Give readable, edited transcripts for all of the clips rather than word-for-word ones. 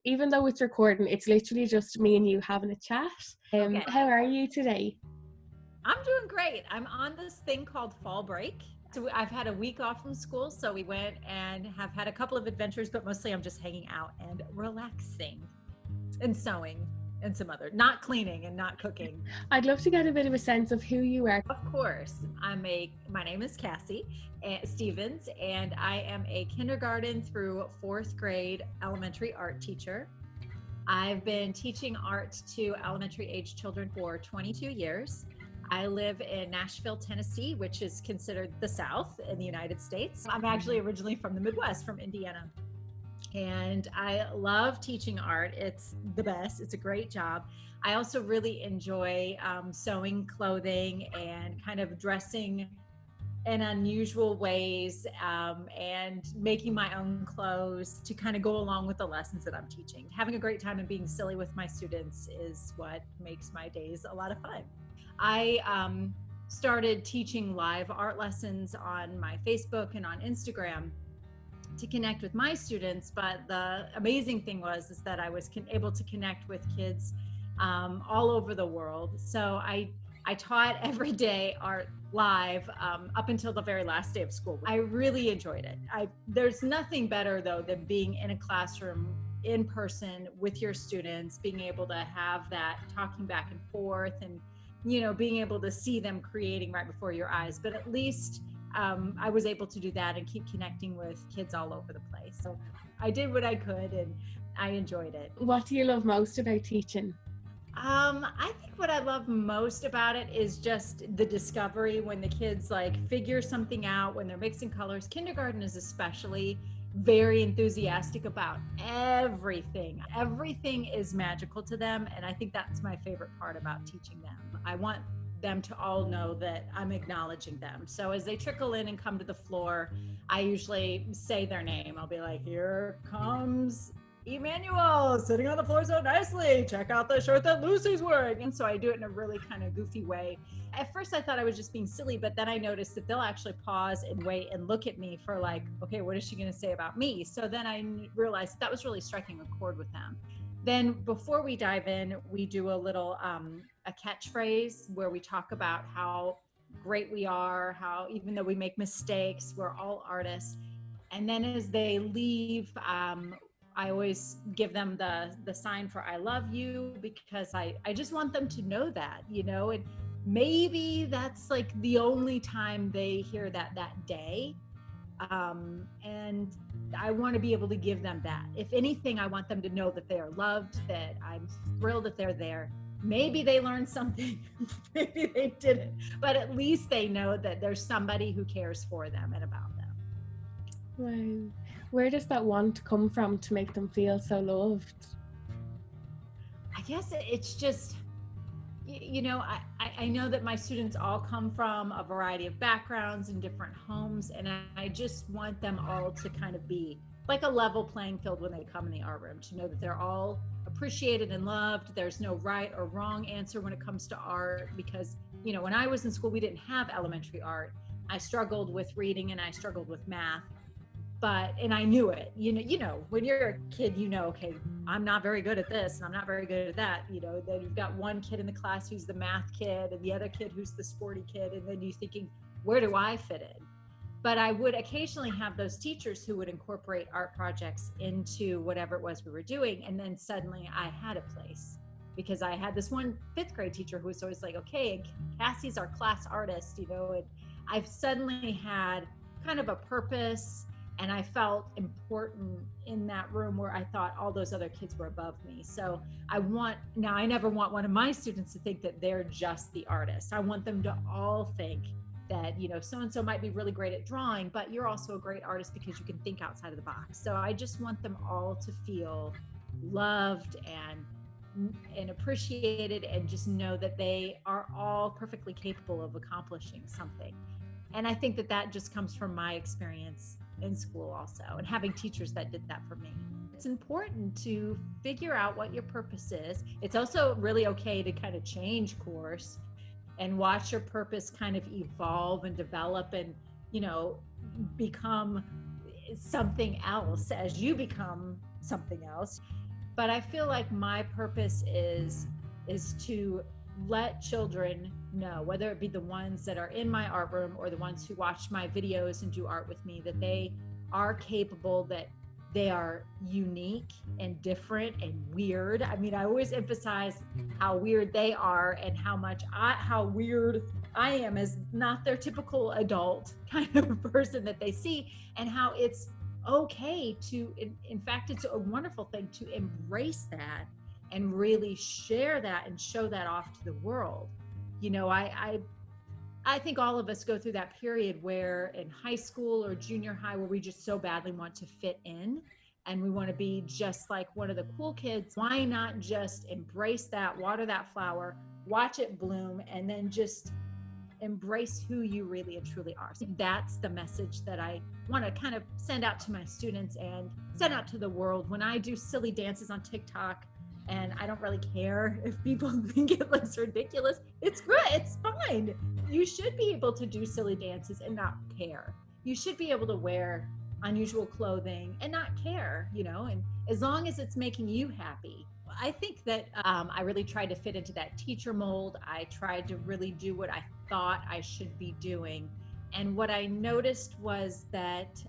Even though it's recording, it's literally just me and you having a chat. Okay. How are you today? I'm doing great. I'm on this thing called fall break. So I've had a week off from school, so we went and have had a couple of adventures, but mostly I'm just hanging out and relaxing and sewing and some other, not cleaning and not cooking. I'd love to get a bit of a sense of who you are. Of course, my name is Cassie Stevens, and I am a kindergarten through fourth grade elementary art teacher. I've been teaching art to elementary age children for 22 years. I live in Nashville, Tennessee, which is considered the South in the United States. I'm actually originally from the Midwest, from Indiana. And I love teaching art. It's the best. It's a great job. I also really enjoy sewing clothing and kind of dressing in unusual ways and making my own clothes to kind of go along with the lessons that I'm teaching. Having a great time and being silly with my students is what makes my days a lot of fun. I started teaching live art lessons on my Facebook and on Instagram to connect with my students, but the amazing thing is that I was able to connect with kids all over the world. So I taught every day art live up until the very last day of school. I really enjoyed it. There's nothing better though than being in a classroom in person with your students, being able to have that talking back and forth and being able to see them creating right before your eyes. But at least I was able to do that and keep connecting with kids all over the place. So I did what I could and I enjoyed it. What do you love most about teaching? I think what I love most about it is just the discovery when the kids figure something out, when they're mixing colors. Kindergarten is especially very enthusiastic about everything. Everything is magical to them. And I think that's my favorite part about teaching them. I want them to all know that I'm acknowledging them. So as they trickle in and come to the floor, I usually say their name. I'll be like, here comes Emmanuel, sitting on the floor so nicely. Check out the shirt that Lucy's wearing. And so I do it in a really kind of goofy way. At first I thought I was just being silly, but then I noticed that they'll actually pause and wait and look at me for okay, what is she going to say about me? So then I realized that was really striking a chord with them. Then before we dive in, we do a little a catchphrase where we talk about how great we are, how even though we make mistakes, we're all artists. And then as they leave, I always give them the sign for I love you, because I just want them to know that, and maybe that's the only time they hear that day. And I want to be able to give them that. If anything, I want them to know that they are loved, that I'm thrilled that they're there. Maybe they learned something, maybe they didn't, but at least they know that there's somebody who cares for them and about them. Wow. Where does that want come from to make them feel so loved? I guess it's just, I know that my students all come from a variety of backgrounds and different homes, and I just want them all to kind of be like a level playing field when they come in the art room, to know that they're all appreciated and loved. There's no right or wrong answer when it comes to art, because, when I was in school, we didn't have elementary art. I struggled with reading and I struggled with math. And I knew it, when you're a kid, okay, I'm not very good at this and I'm not very good at that. Then you've got one kid in the class who's the math kid and the other kid who's the sporty kid. And then you're thinking, where do I fit in? But I would occasionally have those teachers who would incorporate art projects into whatever it was we were doing. And then suddenly I had a place, because I had this one fifth grade teacher who was always like, okay, Cassie's our class artist, and I've suddenly had kind of a purpose. And I felt important in that room where I thought all those other kids were above me. So I never want one of my students to think that they're just the artist. I want them to all think that, so-and-so might be really great at drawing, but you're also a great artist because you can think outside of the box. So I just want them all to feel loved and appreciated, and just know that they are all perfectly capable of accomplishing something. And I think that just comes from my experience in school also, and having teachers that did that for me. It's important to figure out what your purpose is. It's also really okay to kind of change course and watch your purpose kind of evolve and develop and, become something else as you become something else. but I feel like my purpose is to let children know, whether it be the ones that are in my art room or the ones who watch my videos and do art with me, that they are capable, that they are unique and different and weird. I mean, I always emphasize how weird they are and how weird I am as not their typical adult kind of person that they see, and how it's okay to, in fact, it's a wonderful thing to embrace that and really share that and show that off to the world. You know, I think all of us go through that period where in high school or junior high where we just so badly want to fit in and we want to be just like one of the cool kids. Why not just embrace that, water that flower, watch it bloom, and then just embrace who you really and truly are. So that's the message that I want to kind of send out to my students and send out to the world. When I do silly dances on TikTok, and I don't really care if people think it looks ridiculous, it's good, it's fine. You should be able to do silly dances and not care. You should be able to wear unusual clothing and not care, you know, and as long as it's making you happy. I think that I really tried to fit into that teacher mold. I tried to really do what I thought I should be doing. And what I noticed was that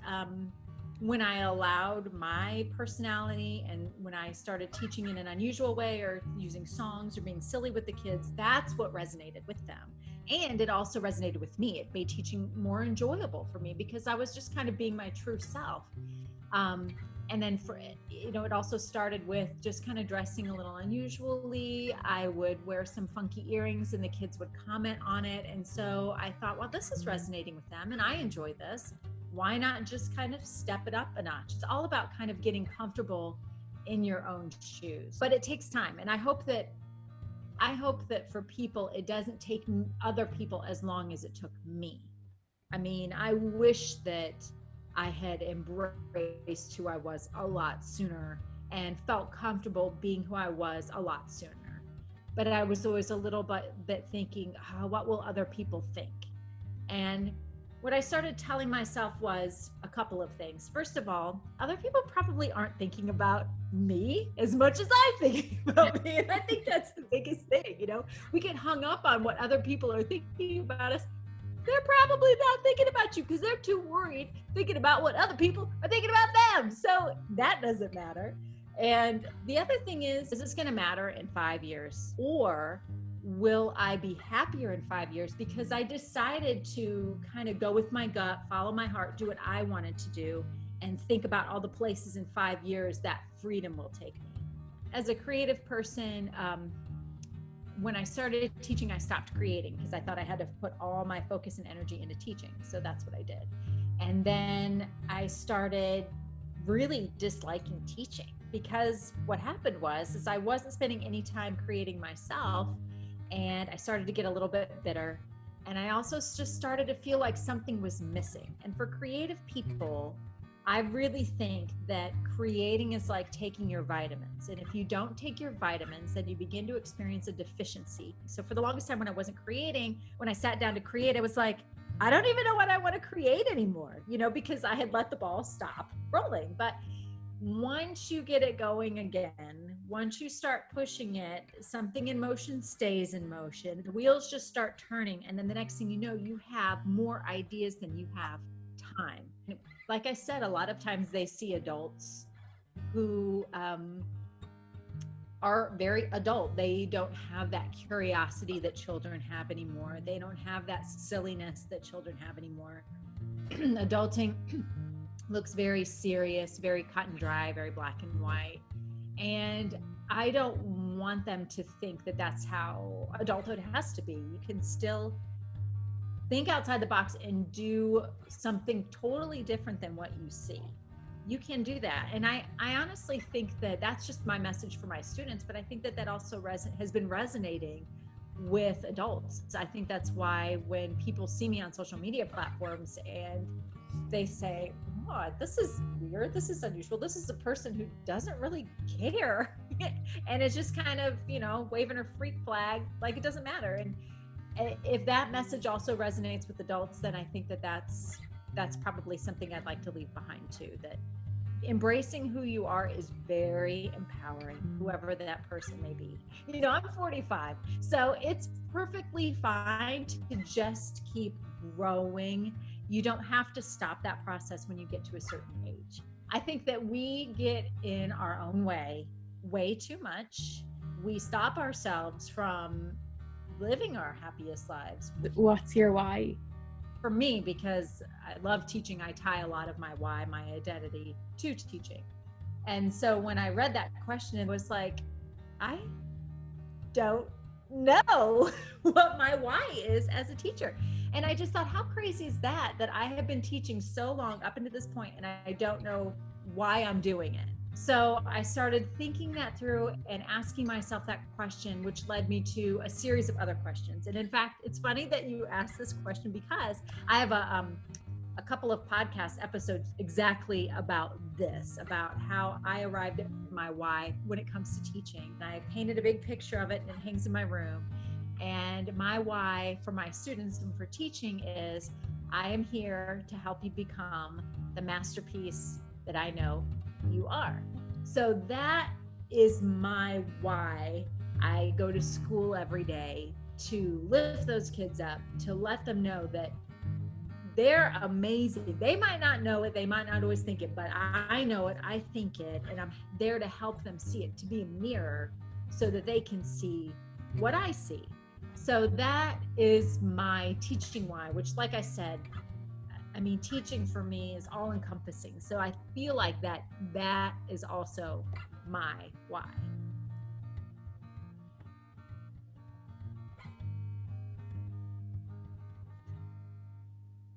when I allowed my personality and when I started teaching in an unusual way or using songs or being silly with the kids, that's what resonated with them. And it also resonated with me. It made teaching more enjoyable for me because I was just kind of being my true self. And then it also started with just kind of dressing a little unusually. I would wear some funky earrings and the kids would comment on it. And so I thought, well, this is resonating with them and I enjoy this. Why not just kind of step it up a notch? It's all about kind of getting comfortable in your own shoes, but it takes time. And I hope that for people, it doesn't take other people as long as it took me. I mean, I wish that I had embraced who I was a lot sooner and felt comfortable being who I was a lot sooner. But I was always a little bit thinking, oh, what will other people think? And what I started telling myself was a couple of things. First of all, other people probably aren't thinking about me as much as I'm thinking about me. And I think that's the biggest thing, you know? We get hung up on what other people are thinking about us. They're probably not thinking about you because they're too worried thinking about what other people are thinking about them. So that doesn't matter. And the other thing is this going to matter in 5 years? Or will I be happier in 5 years because I decided to kind of go with my gut, follow my heart, do what I wanted to do, and think about all the places in 5 years that freedom will take me. As a creative person, when I started teaching, I stopped creating because I thought I had to put all my focus and energy into teaching. So that's what I did. And then I started really disliking teaching because what happened was I wasn't spending any time creating myself. And I started to get a little bit bitter. And I also just started to feel like something was missing. And for creative people, I really think that creating is like taking your vitamins. And if you don't take your vitamins, then you begin to experience a deficiency. So for the longest time when I wasn't creating, when I sat down to create, I was like, I don't even know what I want to create anymore, you know, because I had let the ball stop rolling. But once you get it going again, once you start pushing it, something in motion stays in motion. The wheels just start turning. And then the next thing you know, you have more ideas than you have time. Like I said, a lot of times they see adults who are very adult. They don't have that curiosity that children have anymore. They don't have that silliness that children have anymore. Adulting looks very serious, very cut and dry, very black and white. And I don't want them to think that that's how adulthood has to be. You can still think outside the box and do something totally different than what you see. You can do that. And I honestly think that that's just my message for my students, but I think that also has been resonating with adults. I think that's why when people see me on social media platforms and they say, oh, this is weird, this is unusual, this is a person who doesn't really care and is just kind of, you know, waving her freak flag like it doesn't matter. And if that message also resonates with adults, then I think that that's probably something I'd like to leave behind too, embracing who you are is very empowering, whoever that person may be. You know, I'm 45, so it's perfectly fine to just keep growing. You don't have to stop that process when you get to a certain age. I think that we get in our own way too much. We stop ourselves from living our happiest lives. What's your why? For me, because I love teaching, I tie a lot of my why, my identity to teaching. And so when I read that question, it was like, I don't know what my why is as a teacher. And I just thought, how crazy is that I have been teaching so long up until this point and I don't know why I'm doing it. So I started thinking that through and asking myself that question, which led me to a series of other questions. And in fact, it's funny that you asked this question because I have a couple of podcast episodes exactly about this, about how I arrived at my why when it comes to teaching. And I painted a big picture of it and it hangs in my room. And my why for my students and for teaching is I am here to help you become the masterpiece that I know you are. So that is my why. I go to school every day to lift those kids up, to let them know that they're amazing. They might not know it, they might not always think it, but I know it, I think it, and I'm there to help them see it, to be a mirror so that they can see what I see. So that is my teaching why, which, like I said, I mean, teaching for me is all encompassing. So I feel like that is also my why.